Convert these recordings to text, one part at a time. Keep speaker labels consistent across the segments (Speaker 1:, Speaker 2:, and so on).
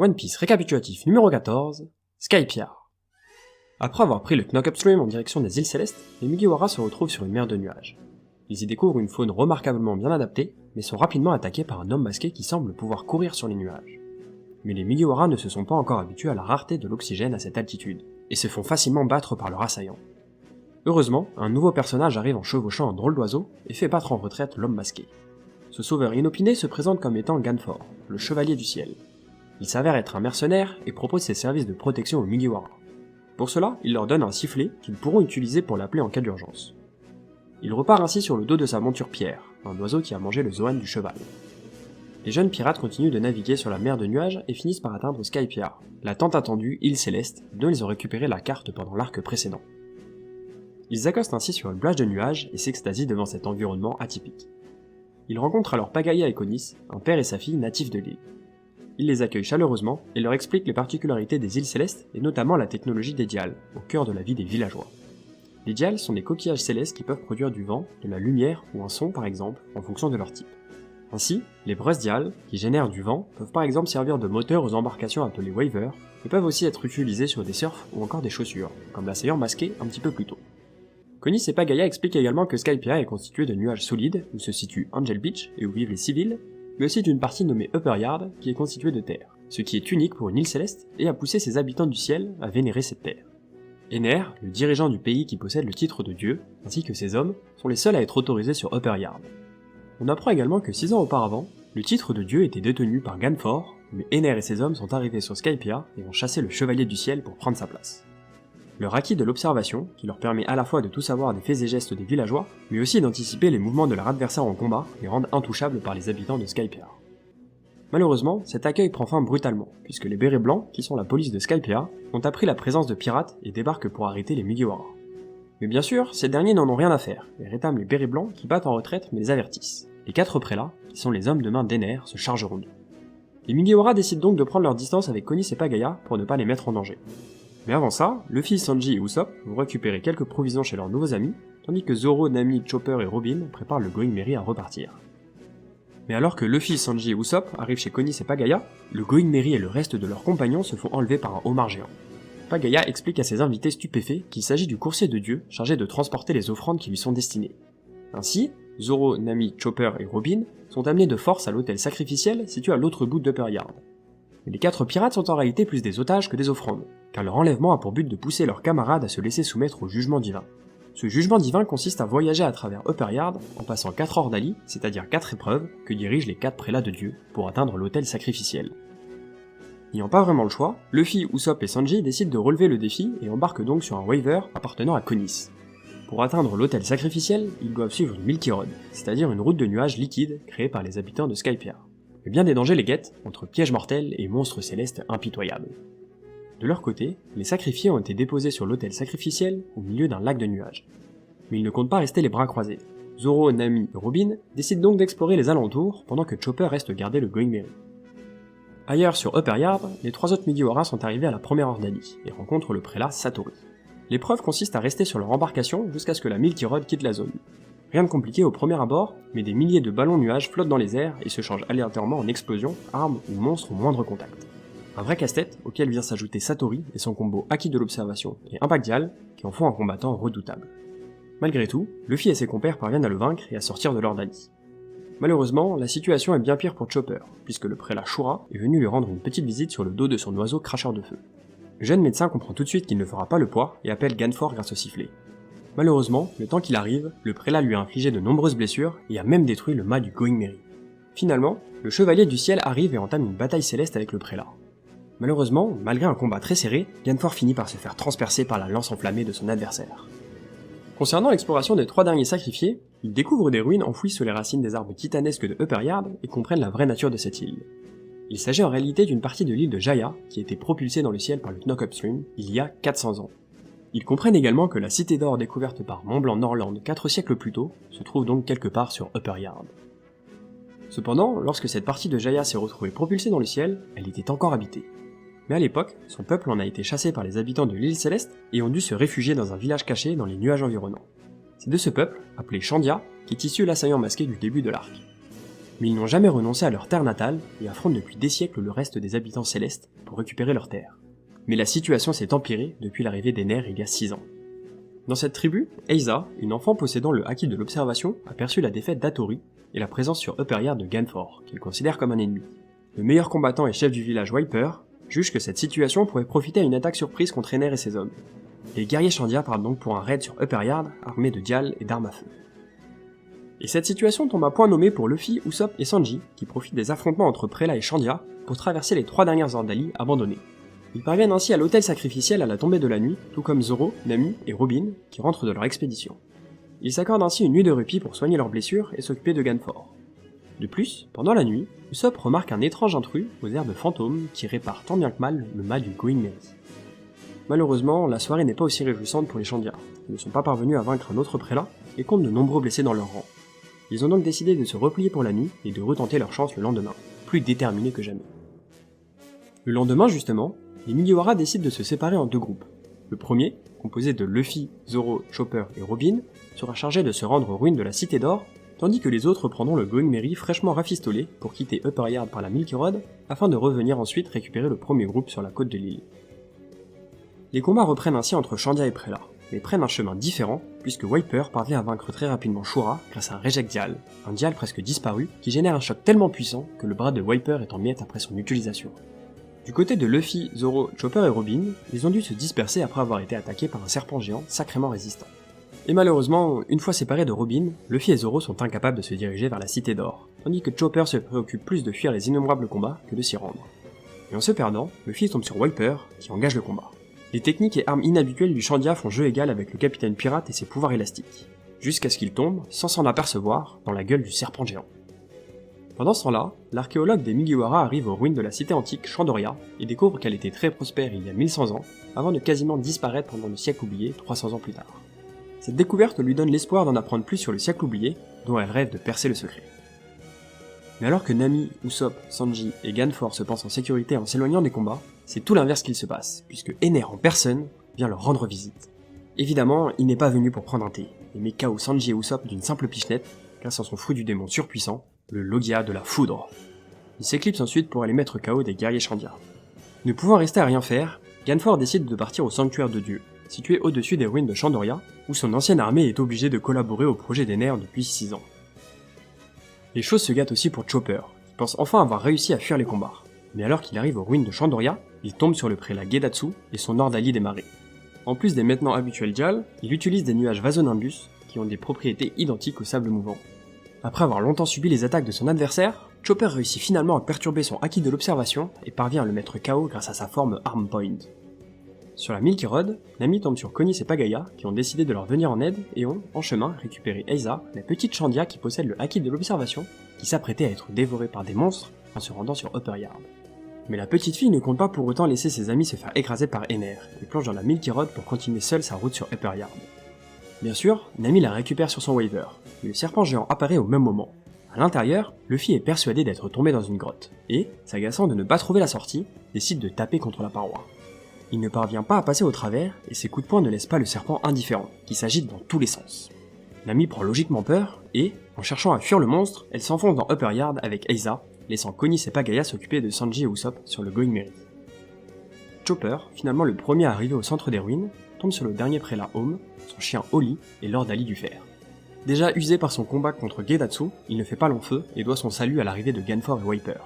Speaker 1: One Piece récapitulatif numéro 14, Skypiea. Après avoir pris le Knock Upstream en direction des îles Célestes, les Mugiwara se retrouvent sur une mer de nuages. Ils y découvrent une faune remarquablement bien adaptée, mais sont rapidement attaqués par un homme masqué qui semble pouvoir courir sur les nuages. Mais les Mugiwara ne se sont pas encore habitués à la rareté de l'oxygène à cette altitude, et se font facilement battre par leurs assaillants. Heureusement, un nouveau personnage arrive en chevauchant un drôle d'oiseau et fait battre en retraite l'homme masqué. Ce sauveur inopiné se présente comme étant Ganfor, le chevalier du ciel. Il s'avère être un mercenaire et propose ses services de protection aux Mugiwara. Pour cela, il leur donne un sifflet qu'ils pourront utiliser pour l'appeler en cas d'urgence. Il repart ainsi sur le dos de sa monture Pierre, un oiseau qui a mangé le Zoan du cheval. Les jeunes pirates continuent de naviguer sur la mer de nuages et finissent par atteindre Skypiea, la tant attendue île céleste dont ils ont récupéré la carte pendant l'arc précédent. Ils accostent ainsi sur une plage de nuages et s'extasient devant cet environnement atypique. Ils rencontrent alors Pagaya et Konis, un père et sa fille natifs de l'île. Ils les accueillent chaleureusement et leur expliquent les particularités des îles célestes et notamment la technologie des dials, au cœur de la vie des villageois. Les dials sont des coquillages célestes qui peuvent produire du vent, de la lumière ou un son par exemple, en fonction de leur type. Ainsi, les brushes dials, qui génèrent du vent, peuvent par exemple servir de moteur aux embarcations appelées wavers, et peuvent aussi être utilisés sur des surfs ou encore des chaussures, comme l'assaillant masqué un petit peu plus tôt. Konis et Pagaya expliquent également que Skypiea est constitué de nuages solides, où se situe Angel Beach et où vivent les civils, mais aussi d'une partie nommée Upper Yard, qui est constituée de terre, ce qui est unique pour une île céleste et a poussé ses habitants du ciel à vénérer cette terre. Ener, le dirigeant du pays qui possède le titre de dieu, ainsi que ses hommes, sont les seuls à être autorisés sur Upper Yard. On apprend également que 6 ans auparavant, le titre de dieu était détenu par Ganfor, mais Ener et ses hommes sont arrivés sur Skypiea et ont chassé le chevalier du ciel pour prendre sa place. Leur acquis de l'observation, qui leur permet à la fois de tout savoir des faits et gestes des villageois, mais aussi d'anticiper les mouvements de leur adversaire en combat, les rendent intouchables par les habitants de Skypiea. Malheureusement, cet accueil prend fin brutalement, puisque les bérets blancs, qui sont la police de Skypiea, ont appris la présence de pirates et débarquent pour arrêter les Mugiwara. Mais bien sûr, ces derniers n'en ont rien à faire, et rétament les bérets blancs qui battent en retraite mais les avertissent. Les 4 prélats, qui sont les hommes de main d'Ener, se chargeront d'eux. Les Mugiwara décident donc de prendre leur distance avec Konis et Pagaya pour ne pas les mettre en danger. Mais avant ça, Luffy, Sanji et Usopp vont récupérer quelques provisions chez leurs nouveaux amis, tandis que Zoro, Nami, Chopper et Robin préparent le Going Merry à repartir. Mais alors que Luffy, Sanji et Usopp arrivent chez Konis et Pagaya, le Going Merry et le reste de leurs compagnons se font enlever par un homard géant. Pagaya explique à ses invités stupéfaits qu'il s'agit du coursier de Dieu chargé de transporter les offrandes qui lui sont destinées. Ainsi, Zoro, Nami, Chopper et Robin sont amenés de force à l'autel sacrificiel situé à l'autre bout d'Upper Yard. Mais les 4 pirates sont en réalité plus des otages que des offrandes, car leur enlèvement a pour but de pousser leurs camarades à se laisser soumettre au jugement divin. Ce jugement divin consiste à voyager à travers Upper Yard en passant 4 ordalies, c'est-à-dire 4 épreuves, que dirigent les 4 prélats de Dieu, pour atteindre l'autel sacrificiel. N'ayant pas vraiment le choix, Luffy, Usopp et Sanji décident de relever le défi et embarquent donc sur un waver appartenant à Konis. Pour atteindre l'autel sacrificiel, ils doivent suivre une Milky Road, c'est-à-dire une route de nuages liquides créée par les habitants de Skypiea. Mais bien des dangers les guettent, entre pièges mortels et monstres célestes impitoyables. De leur côté, les sacrifiés ont été déposés sur l'autel sacrificiel au milieu d'un lac de nuages. Mais ils ne comptent pas rester les bras croisés. Zoro, Nami et Robin décident donc d'explorer les alentours pendant que Chopper reste garder le Going Merry. Ailleurs sur Upper Yard, les 3 autres Mugiwara sont arrivés à la première ordalie et rencontrent le prélat Satori. L'épreuve consiste à rester sur leur embarcation jusqu'à ce que la Milky Road quitte la zone. Rien de compliqué au premier abord, mais des milliers de ballons nuages flottent dans les airs et se changent aléatoirement en explosions, armes ou monstres au moindre contact. Un vrai casse-tête auquel vient s'ajouter Satori et son combo acquis de l'observation et Impact Dial qui en font un combattant redoutable. Malgré tout, Luffy et ses compères parviennent à le vaincre et à sortir de l'ordalie. Malheureusement, la situation est bien pire pour Chopper, puisque le prélat Shura est venu lui rendre une petite visite sur le dos de son oiseau cracheur de feu. Le jeune médecin comprend tout de suite qu'il ne fera pas le poids et appelle Ganfor grâce au sifflet. Malheureusement, le temps qu'il arrive, le prélat lui a infligé de nombreuses blessures et a même détruit le mât du Going Merry. Finalement, le chevalier du ciel arrive et entame une bataille céleste avec le prélat. Malheureusement, malgré un combat très serré, Ganfor finit par se faire transpercer par la lance enflammée de son adversaire. Concernant l'exploration des 3 derniers sacrifiés, ils découvrent des ruines enfouies sous les racines des arbres titanesques de Upper Yard et comprennent la vraie nature de cette île. Il s'agit en réalité d'une partie de l'île de Jaya qui a été propulsée dans le ciel par le Knock Upstream il y a 400 ans. Ils comprennent également que la cité d'or découverte par Montblanc Norland 4 siècles plus tôt se trouve donc quelque part sur Upper Yard. Cependant, lorsque cette partie de Jaya s'est retrouvée propulsée dans le ciel, elle était encore habitée. Mais à l'époque, son peuple en a été chassé par les habitants de l'île céleste et ont dû se réfugier dans un village caché dans les nuages environnants. C'est de ce peuple, appelé Chandia, qu'est issu l'assaillant masqué du début de l'arc. Mais ils n'ont jamais renoncé à leur terre natale et affrontent depuis des siècles le reste des habitants célestes pour récupérer leur terre. Mais la situation s'est empirée depuis l'arrivée d'Ener il y a 6 ans. Dans cette tribu, Eiza, une enfant possédant le Haki de l'observation, aperçut la défaite d'Atori et la présence sur Upperyard de Ganfor, qu'il considère comme un ennemi. Le meilleur combattant et chef du village Wiper juge que cette situation pourrait profiter à une attaque surprise contre Ener et ses hommes. Les guerriers Chandia partent donc pour un raid sur Upperyard, armés de dials et d'armes à feu. Et cette situation tombe à point nommé pour Luffy, Usopp et Sanji, qui profitent des affrontements entre Prela et Chandia pour traverser les 3 dernières Ordali abandonnées. Ils parviennent ainsi à l'hôtel sacrificiel à la tombée de la nuit, tout comme Zoro, Nami et Robin, qui rentrent de leur expédition. Ils s'accordent ainsi une nuit de répit pour soigner leurs blessures et s'occuper de Ganfor. De plus, pendant la nuit, Usopp remarque un étrange intrus aux airs de fantôme qui répare tant bien que mal le mal du Going Merry. Malheureusement, la soirée n'est pas aussi réjouissante pour les Chandia, qui ne sont pas parvenus à vaincre un autre prélat et comptent de nombreux blessés dans leur rang. Ils ont donc décidé de se replier pour la nuit et de retenter leur chance le lendemain, plus déterminés que jamais. Le lendemain justement, les Mugiwara décident de se séparer en 2 groupes. Le premier, composé de Luffy, Zoro, Chopper et Robin, sera chargé de se rendre aux ruines de la Cité d'Or, tandis que les autres prendront le Going Merry fraîchement rafistolé pour quitter Upperyard par la Milky Road, afin de revenir ensuite récupérer le premier groupe sur la côte de l'île. Les combats reprennent ainsi entre Chandia et Prela, mais prennent un chemin différent, puisque Wiper parvient à vaincre très rapidement Shura grâce à un Reject Dial, un dial presque disparu qui génère un choc tellement puissant que le bras de Wiper est en miettes après son utilisation. Du côté de Luffy, Zoro, Chopper et Robin, ils ont dû se disperser après avoir été attaqués par un serpent géant sacrément résistant. Et malheureusement, une fois séparés de Robin, Luffy et Zoro sont incapables de se diriger vers la Cité d'Or, tandis que Chopper se préoccupe plus de fuir les innombrables combats que de s'y rendre. Et en se perdant, Luffy tombe sur Wiper, qui engage le combat. Les techniques et armes inhabituelles du Chandia font jeu égal avec le capitaine pirate et ses pouvoirs élastiques, jusqu'à ce qu'il tombe, sans s'en apercevoir, dans la gueule du serpent géant. Pendant ce temps-là, l'archéologue des Mugiwara arrive aux ruines de la cité antique Chandoria et découvre qu'elle était très prospère il y a 1100 ans, avant de quasiment disparaître pendant le siècle oublié 300 ans plus tard. Cette découverte lui donne l'espoir d'en apprendre plus sur le siècle oublié, dont elle rêve de percer le secret. Mais alors que Nami, Usopp, Sanji et Ganfor se pensent en sécurité en s'éloignant des combats, c'est tout l'inverse qu'il se passe, puisque Ener en personne vient leur rendre visite. Évidemment, il n'est pas venu pour prendre un thé, et met KO Sanji et Usopp d'une simple pichenette, grâce à son fruit du démon surpuissant, le Logia de la foudre. Il s'éclipse ensuite pour aller mettre KO des guerriers Chandia. Ne pouvant rester à rien faire, Ganfor décide de partir au sanctuaire de Dieu, situé au-dessus des ruines de Chandoria, où son ancienne armée est obligée de collaborer au projet d'Ener depuis 6 ans. Les choses se gâtent aussi pour Chopper, qui pense enfin avoir réussi à fuir les combats. Mais alors qu'il arrive aux ruines de Chandoria, il tombe sur le prélat Gedatsu et son Ordali des marées. En plus des maintenant habituels dials, il utilise des nuages Vasonimbus, qui ont des propriétés identiques au sable mouvant. Après avoir longtemps subi les attaques de son adversaire, Chopper réussit finalement à perturber son Haki de l'observation et parvient à le mettre KO grâce à sa forme Arm Point. Sur la Milky Road, Nami tombe sur Konis et Pagaya qui ont décidé de leur venir en aide et ont, en chemin, récupéré Eiza, la petite Chandia qui possède le Haki de l'observation, qui s'apprêtait à être dévorée par des monstres en se rendant sur Upperyard. Mais la petite fille ne compte pas pour autant laisser ses amis se faire écraser par Ener, et plonge dans la Milky Road pour continuer seule sa route sur Upperyard. Bien sûr, Nami la récupère sur son Waver, mais le serpent géant apparaît au même moment. À l'intérieur, Luffy est persuadé d'être tombé dans une grotte, et, s'agaçant de ne pas trouver la sortie, décide de taper contre la paroi. Il ne parvient pas à passer au travers, et ses coups de poing ne laissent pas le serpent indifférent, qui s'agite dans tous les sens. Nami prend logiquement peur, et, en cherchant à fuir le monstre, elle s'enfonce dans Upperyard avec Eiza, laissant Konis et Pagaya s'occuper de Sanji et Usopp sur le Going Merry. Chopper, finalement le premier à arriver au centre des ruines, tombe sur le dernier prélat Home, son chien Oli et l'Ordali du Fer. Déjà usé par son combat contre Gedatsu, il ne fait pas long feu et doit son salut à l'arrivée de Ganfor et Wiper.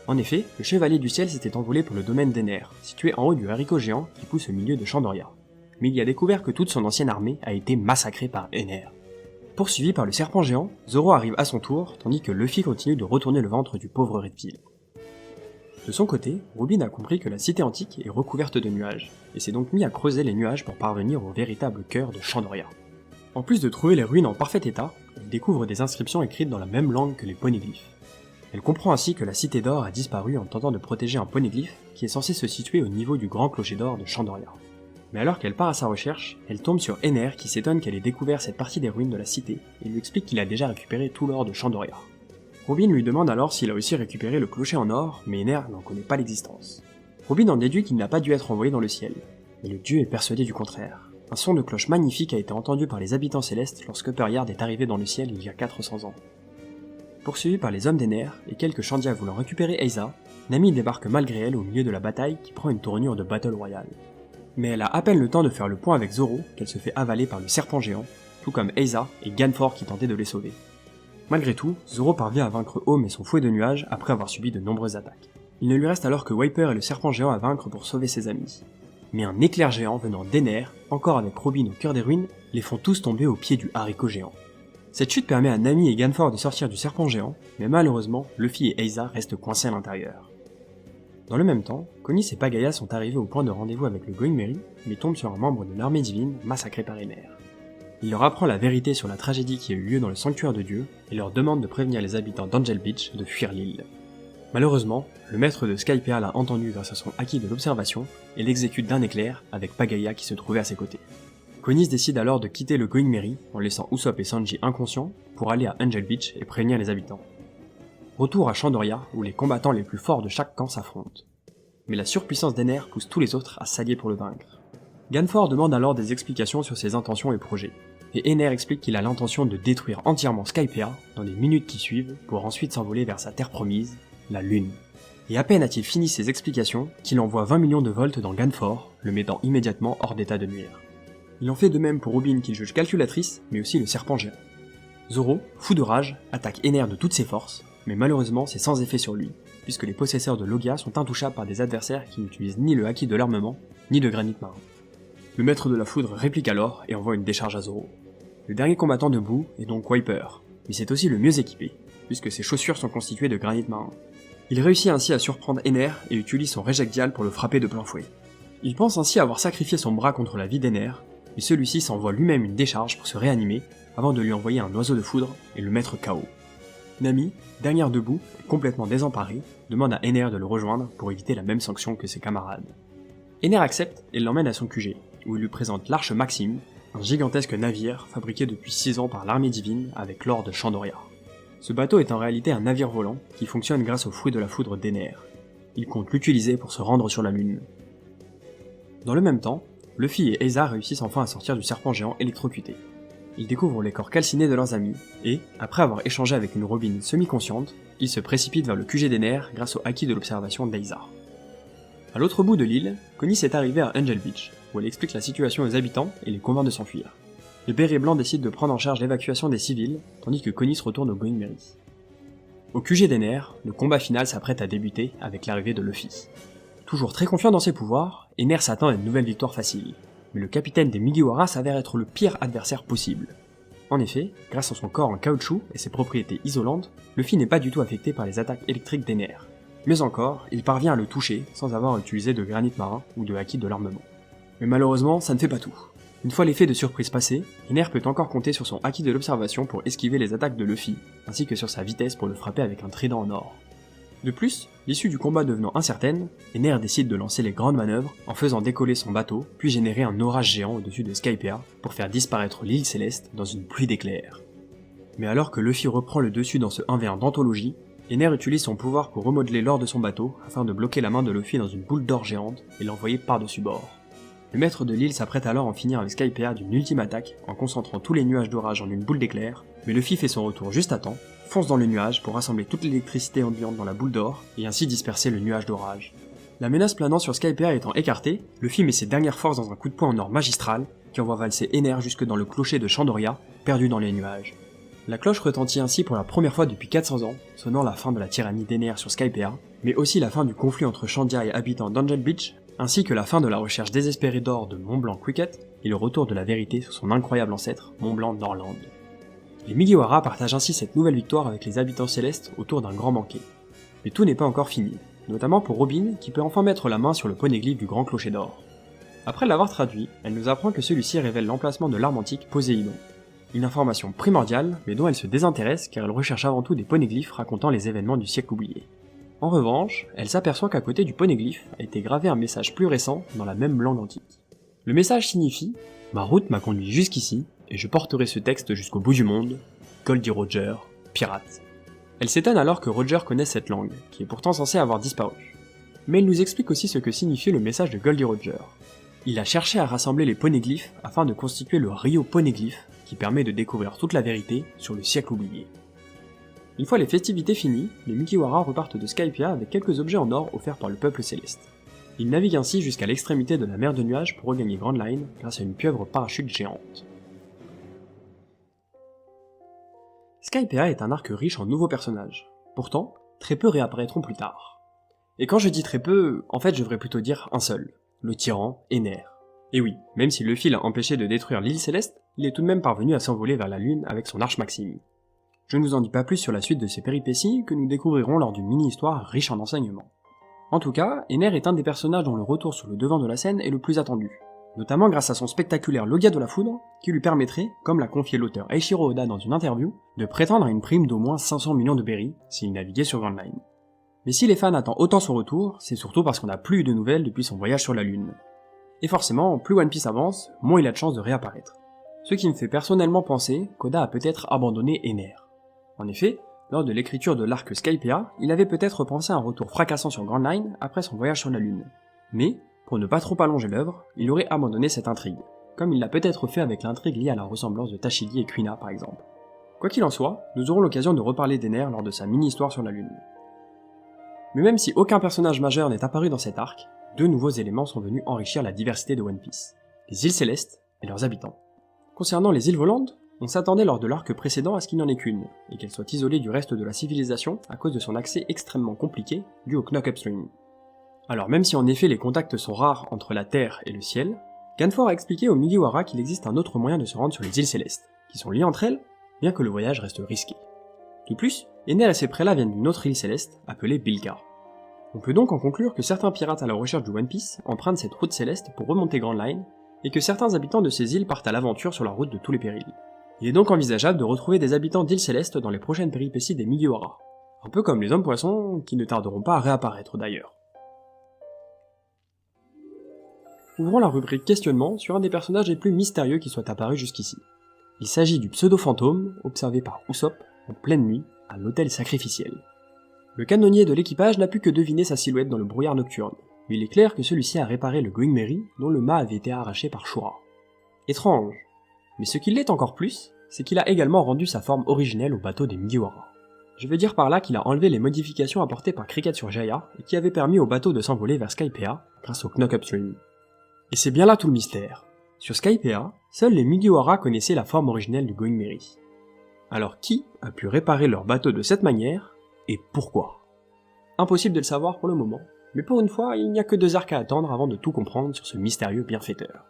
Speaker 1: En effet, le Chevalier du Ciel s'était envolé pour le domaine d'Ener, situé en haut du haricot géant qui pousse au milieu de Chandoria. Mais il y a découvert que toute son ancienne armée a été massacrée par Ener. Poursuivi par le serpent géant, Zoro arrive à son tour, tandis que Luffy continue de retourner le ventre du pauvre reptile. De son côté, Robin a compris que la cité antique est recouverte de nuages, et s'est donc mis à creuser les nuages pour parvenir au véritable cœur de Chandoria. En plus de trouver les ruines en parfait état, il découvre des inscriptions écrites dans la même langue que les poneglyphes. Elle comprend ainsi que la Cité d'Or a disparu en tentant de protéger un poneglyphe qui est censé se situer au niveau du grand clocher d'or de Chandoria. Mais alors qu'elle part à sa recherche, elle tombe sur Ener qui s'étonne qu'elle ait découvert cette partie des ruines de la cité et lui explique qu'il a déjà récupéré tout l'or de Chandoria. Robin lui demande alors s'il a aussi récupéré le clocher en or, mais Ener n'en connaît pas l'existence. Robin en déduit qu'il n'a pas dû être envoyé dans le ciel, mais le dieu est persuadé du contraire. Un son de cloche magnifique a été entendu par les habitants célestes lorsque Upperyard est arrivé dans le ciel il y a 400 ans. Poursuivie par les hommes des nerfs et quelques Shandia voulant récupérer Eiza, Nami débarque malgré elle au milieu de la bataille qui prend une tournure de Battle Royale. Mais elle a à peine le temps de faire le point avec Zoro qu'elle se fait avaler par le serpent géant, tout comme Eiza et Ganfor qui tentaient de les sauver. Malgré tout, Zoro parvient à vaincre Home et son fouet de nuages après avoir subi de nombreuses attaques. Il ne lui reste alors que Wiper et le serpent géant à vaincre pour sauver ses amis. Mais un éclair géant venant d'Ener, encore avec Robin au cœur des ruines, les font tous tomber au pied du haricot géant. Cette chute permet à Nami et Ganfor de sortir du serpent géant, mais malheureusement, Luffy et Eiza restent coincés à l'intérieur. Dans le même temps, Konis et Pagaya sont arrivés au point de rendez-vous avec le Going Merry, mais tombent sur un membre de l'armée divine massacré par Ener. Il leur apprend la vérité sur la tragédie qui a eu lieu dans le sanctuaire de Dieu et leur demande de prévenir les habitants d'Angel Beach de fuir l'île. Malheureusement, le maître de Skypiea l'a entendu grâce à son acquis de l'observation et l'exécute d'un éclair avec Pagaya qui se trouvait à ses côtés. Konis décide alors de quitter le Going Merry en laissant Usopp et Sanji inconscients pour aller à Angel Beach et prévenir les habitants. Retour à Chandoria où les combattants les plus forts de chaque camp s'affrontent. Mais la surpuissance d'Ener pousse tous les autres à s'allier pour le vaincre. Ganfor demande alors des explications sur ses intentions et projets, et Ener explique qu'il a l'intention de détruire entièrement Skypiea dans les minutes qui suivent pour ensuite s'envoler vers sa terre promise, la Lune. Et à peine a-t-il fini ses explications qu'il envoie 20 millions de volts dans Ganfor, le mettant immédiatement hors d'état de nuire. Il en fait de même pour Robin qu'il juge calculatrice, mais aussi le serpent géant. Zoro, fou de rage, attaque Ener de toutes ses forces, mais malheureusement c'est sans effet sur lui, puisque les possesseurs de Logia sont intouchables par des adversaires qui n'utilisent ni le haki de l'armement, ni de granit marin. Le maître de la foudre réplique alors et envoie une décharge à Zoro. Le dernier combattant debout est donc Wiper, mais c'est aussi le mieux équipé, puisque ses chaussures sont constituées de granit marin. Il réussit ainsi à surprendre Ener et utilise son Rejectial pour le frapper de plein fouet. Il pense ainsi avoir sacrifié son bras contre la vie d'Ener, mais celui-ci s'envoie lui-même une décharge pour se réanimer avant de lui envoyer un oiseau de foudre et le mettre KO. Nami, dernière debout, complètement désemparée, demande à Ener de le rejoindre pour éviter la même sanction que ses camarades. Ener accepte et l'emmène à son QG, où il lui présente l'Arche Maxime, un gigantesque navire fabriqué depuis 6 ans par l'armée divine avec l'or de Chandoria. Ce bateau est en réalité un navire volant qui fonctionne grâce au fouet de la foudre d'Ener. Il compte l'utiliser pour se rendre sur la Lune. Dans le même temps, Luffy et Eiza réussissent enfin à sortir du serpent géant électrocuté. Ils découvrent les corps calcinés de leurs amis, et, après avoir échangé avec une Robin semi-consciente, ils se précipitent vers le QG d'Ener grâce au acquis de l'observation d'Eiza. À l'autre bout de l'île, Konis est arrivée à Angel Beach, où elle explique la situation aux habitants et les convainc de s'enfuir. Le béret blanc décide de prendre en charge l'évacuation des civils, tandis que Konis retourne au Going Merry. Au QG d'Ener, le combat final s'apprête à débuter avec l'arrivée de Luffy. Toujours très confiant dans ses pouvoirs, Ener s'attend à une nouvelle victoire facile, mais le capitaine des Mugiwara s'avère être le pire adversaire possible. En effet, grâce à son corps en caoutchouc et ses propriétés isolantes, Luffy n'est pas du tout affecté par les attaques électriques d'Ener. Mieux encore, il parvient à le toucher sans avoir utilisé de granit marin ou de haki de l'armement. Mais malheureusement, ça ne fait pas tout. Une fois l'effet de surprise passé, Ener peut encore compter sur son haki de l'observation pour esquiver les attaques de Luffy, ainsi que sur sa vitesse pour le frapper avec un trident en or. De plus, l'issue du combat devenant incertaine, Ener décide de lancer les grandes manœuvres en faisant décoller son bateau, puis générer un orage géant au-dessus de Skypiea pour faire disparaître l'île céleste dans une pluie d'éclairs. Mais alors que Luffy reprend le dessus dans ce 1v1 d'anthologie, Ener utilise son pouvoir pour remodeler l'or de son bateau afin de bloquer la main de Luffy dans une boule d'or géante et l'envoyer par-dessus bord. Le maître de l'île s'apprête alors à en finir avec Skypiea d'une ultime attaque en concentrant tous les nuages d'orage en une boule d'éclairs, mais Luffy fait son retour juste à temps, fonce dans le nuage pour rassembler toute l'électricité ambiante dans la boule d'or et ainsi disperser le nuage d'orage. La menace planant sur Skypiea étant écartée, Luffy met ses dernières forces dans un coup de poing en or magistral qui envoie valser Ener jusque dans le clocher de Chandoria, perdu dans les nuages. La cloche retentit ainsi pour la première fois depuis 400 ans, sonnant la fin de la tyrannie d'Ener sur Skypiea, mais aussi la fin du conflit entre Shandia et habitants d'Angel Beach, ainsi que la fin de la recherche désespérée d'or de Mont Blanc Cricket et le retour de la vérité sur son incroyable ancêtre, Mont Blanc Norland. Les Mugiwara partagent ainsi cette nouvelle victoire avec les habitants célestes autour d'un grand banquet. Mais tout n'est pas encore fini, notamment pour Robin qui peut enfin mettre la main sur le poneglyphe du grand clocher d'or. Après l'avoir traduit, elle nous apprend que celui-ci révèle l'emplacement de l'arme antique Poséidon. Une information primordiale, mais dont elle se désintéresse car elle recherche avant tout des poneglyphes racontant les événements du siècle oublié. En revanche, elle s'aperçoit qu'à côté du poneglyphe a été gravé un message plus récent dans la même langue antique. Le message signifie « Ma route m'a conduit jusqu'ici, et je porterai ce texte jusqu'au bout du monde, Goldie Roger, pirate. » Elle s'étonne alors que Roger connaisse cette langue, qui est pourtant censée avoir disparu. Mais elle nous explique aussi ce que signifiait le message de Goldie Roger. Il a cherché à rassembler les poneglyphes afin de constituer le Rio Poneglyph, qui permet de découvrir toute la vérité sur le siècle oublié. Une fois les festivités finies, les Mugiwara repartent de Skypiea avec quelques objets en or offerts par le peuple céleste. Ils naviguent ainsi jusqu'à l'extrémité de la mer de nuages pour regagner Grand Line grâce à une pieuvre parachute géante. Skypiea est un arc riche en nouveaux personnages. Pourtant, très peu réapparaîtront plus tard. Et quand je dis très peu, en fait je devrais plutôt dire un seul, le tyran Ener. Et oui, même si Luffy l'a empêché de détruire l'île céleste, il est tout de même parvenu à s'envoler vers la lune avec son arche Maxime. Je ne vous en dis pas plus sur la suite de ces péripéties que nous découvrirons lors d'une mini-histoire riche en enseignements. En tout cas, Ener est un des personnages dont le retour sur le devant de la scène est le plus attendu, notamment grâce à son spectaculaire Logia de la Foudre, qui lui permettrait, comme l'a confié l'auteur Eiichiro Oda dans une interview, de prétendre à une prime d'au moins 500 millions de berries s'il naviguait sur Grand Line. Mais si les fans attendent autant son retour, c'est surtout parce qu'on n'a plus eu de nouvelles depuis son voyage sur la Lune. Et forcément, plus One Piece avance, moins il a de chances de réapparaître. Ce qui me fait personnellement penser qu'Oda a peut-être abandonné Ener. En effet, lors de l'écriture de l'arc Skypiea, il avait peut-être pensé à un retour fracassant sur Grand Line après son voyage sur la Lune. Mais, pour ne pas trop allonger l'œuvre, il aurait abandonné cette intrigue, comme il l'a peut-être fait avec l'intrigue liée à la ressemblance de Tashigi et Kuina par exemple. Quoi qu'il en soit, nous aurons l'occasion de reparler d'Ener lors de sa mini-histoire sur la Lune. Mais même si aucun personnage majeur n'est apparu dans cet arc, deux nouveaux éléments sont venus enrichir la diversité de One Piece, les îles célestes et leurs habitants. Concernant les îles volantes, on s'attendait lors de l'arc précédent à ce qu'il n'y en ait qu'une, et qu'elle soit isolée du reste de la civilisation à cause de son accès extrêmement compliqué dû au Knock Upstream. Alors même si en effet les contacts sont rares entre la Terre et le ciel, Ganfor a expliqué aux Mugiwara qu'il existe un autre moyen de se rendre sur les îles célestes, qui sont liées entre elles, bien que le voyage reste risqué. De plus, Ener et ses prélats viennent d'une autre île céleste, appelée Bilka. On peut donc en conclure que certains pirates à la recherche du One Piece empruntent cette route céleste pour remonter Grand Line, et que certains habitants de ces îles partent à l'aventure sur la route de tous les périls. Il est donc envisageable de retrouver des habitants d'îles célestes dans les prochaines péripéties des Mugiwara, un peu comme les hommes poissons qui ne tarderont pas à réapparaître d'ailleurs. Ouvrons la rubrique questionnement sur un des personnages les plus mystérieux qui soit apparu jusqu'ici. Il s'agit du pseudo-fantôme observé par Usopp en pleine nuit à l'hôtel sacrificiel. Le canonnier de l'équipage n'a pu que deviner sa silhouette dans le brouillard nocturne, mais il est clair que celui-ci a réparé le Going Merry dont le mât avait été arraché par Shura. Étrange. Mais ce qui l'est encore plus, c'est qu'il a également rendu sa forme originelle au bateau des Mugiwara. Je veux dire par là qu'il a enlevé les modifications apportées par Cricket sur Jaya et qui avaient permis au bateau de s'envoler vers Skypiea grâce au Knock Upstream. Et c'est bien là tout le mystère. Sur Skypiea, seuls les Mugiwara connaissaient la forme originelle du Going Merry. Alors qui a pu réparer leur bateau de cette manière, et pourquoi? Impossible de le savoir pour le moment, mais pour une fois, il n'y a que 2 arcs à attendre avant de tout comprendre sur ce mystérieux bienfaiteur.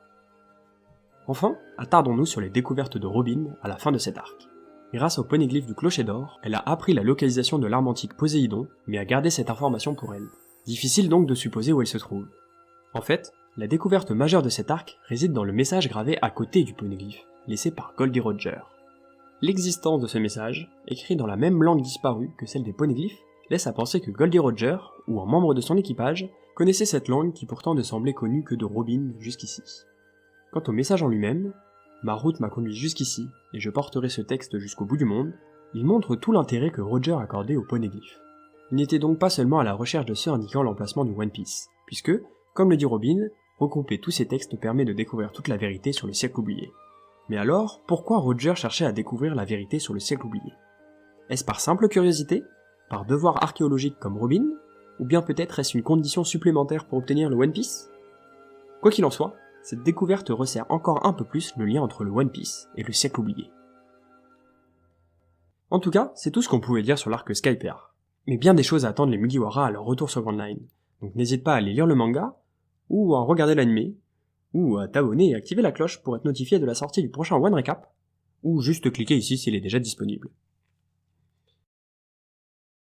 Speaker 1: Enfin, attardons-nous sur les découvertes de Robin à la fin de cet arc. Grâce au poneglyphe du clocher d'or, elle a appris la localisation de l'arme antique Poséidon, mais a gardé cette information pour elle. Difficile donc de supposer où elle se trouve. En fait, la découverte majeure de cet arc réside dans le message gravé à côté du poneglyphe, laissé par Goldie Roger. L'existence de ce message, écrit dans la même langue disparue que celle des poneglyphes, laisse à penser que Goldie Roger, ou un membre de son équipage, connaissait cette langue qui pourtant ne semblait connue que de Robin jusqu'ici. Quant au message en lui-même, ma route m'a conduit jusqu'ici, et je porterai ce texte jusqu'au bout du monde, il montre tout l'intérêt que Roger accordait au poneglyphe. Il n'était donc pas seulement à la recherche de ceux indiquant l'emplacement du One Piece, puisque, comme le dit Robin, regrouper tous ces textes permet de découvrir toute la vérité sur le siècle oublié. Mais alors, pourquoi Roger cherchait à découvrir la vérité sur le siècle oublié? Est-ce par simple curiosité? Par devoir archéologique comme Robin? Ou bien peut-être est-ce une condition supplémentaire pour obtenir le One Piece? Quoi qu'il en soit, cette découverte resserre encore un peu plus le lien entre le One Piece et le siècle oublié. En tout cas, c'est tout ce qu'on pouvait dire sur l'arc Skypiea. Mais bien des choses à attendent les Mugiwara à leur retour sur Grand Line, donc n'hésite pas à aller lire le manga, ou à regarder l'anime, ou à t'abonner et activer la cloche pour être notifié de la sortie du prochain One Recap, ou juste cliquer ici s'il est déjà disponible.